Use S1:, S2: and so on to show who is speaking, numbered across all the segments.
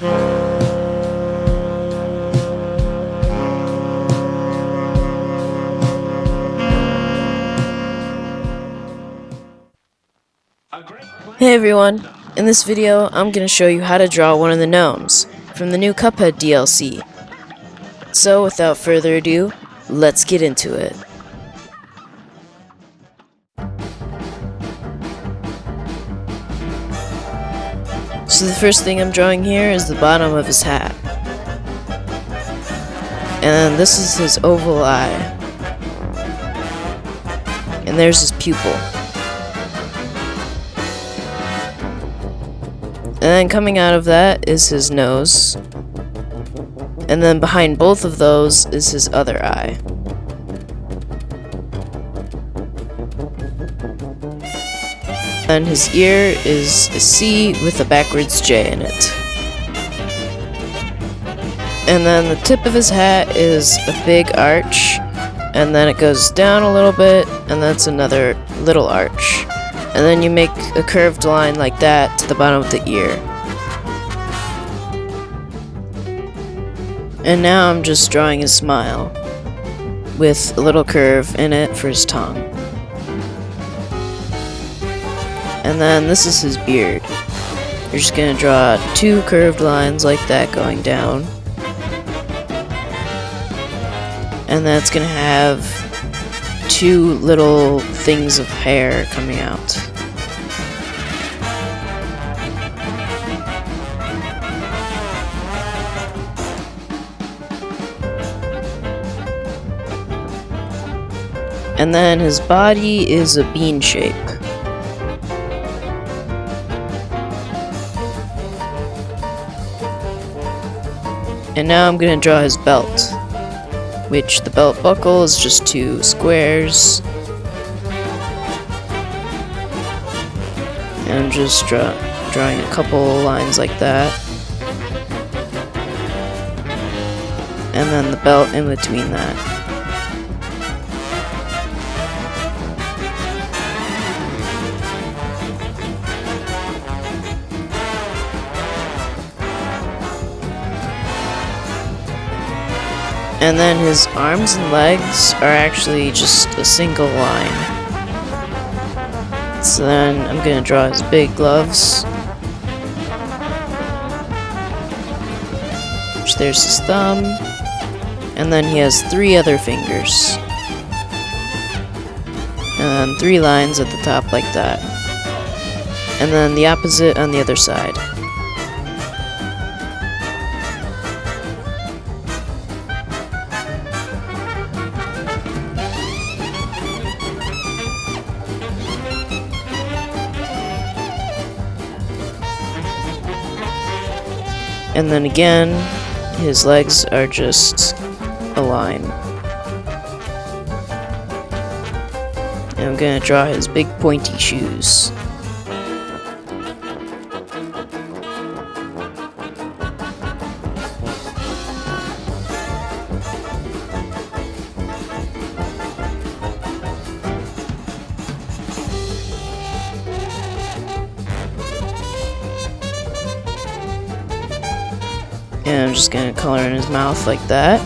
S1: Hey everyone, in this video I'm going to show you how to draw one of the gnomes from the new Cuphead DLC. So without further ado, let's get into it. So the first thing I'm drawing here is the bottom of his hat. And this is his oval eye. And there's his pupil. And then coming out of that is his nose. And then behind both of those is his other eye. And his ear is a C with a backwards J in it. And then the tip of his hat is a big arch. And then it goes down a little bit, and that's another little arch. And then you make a curved line like that to the bottom of the ear. And now I'm just drawing his smile, with a little curve in it for his tongue. And then this is his beard. You're just gonna draw two curved lines like that going down. And then it's gonna have two little things of hair coming out. And then his body is a bean shape. And now I'm gonna draw his belt, which the belt buckle is just two squares. And I'm just drawing a couple lines like that. And then the belt in between that. And then his arms and legs are actually just a single line. So then I'm gonna draw his big gloves. Which there's his thumb. And then he has three other fingers. And then three lines at the top like that. And then the opposite on the other side. And then again, his legs are just a line. And I'm gonna draw his big pointy shoes. And I'm just gonna color in his mouth like that.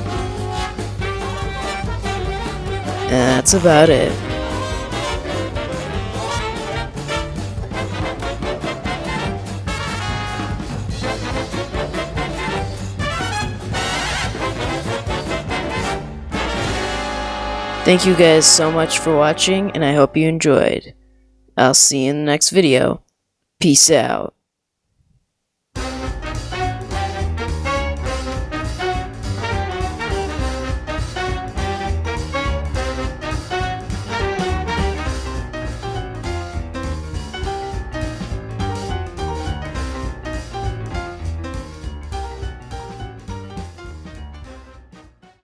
S1: And that's about it. Thank you guys so much for watching, and I hope you enjoyed. I'll see you in the next video. Peace out.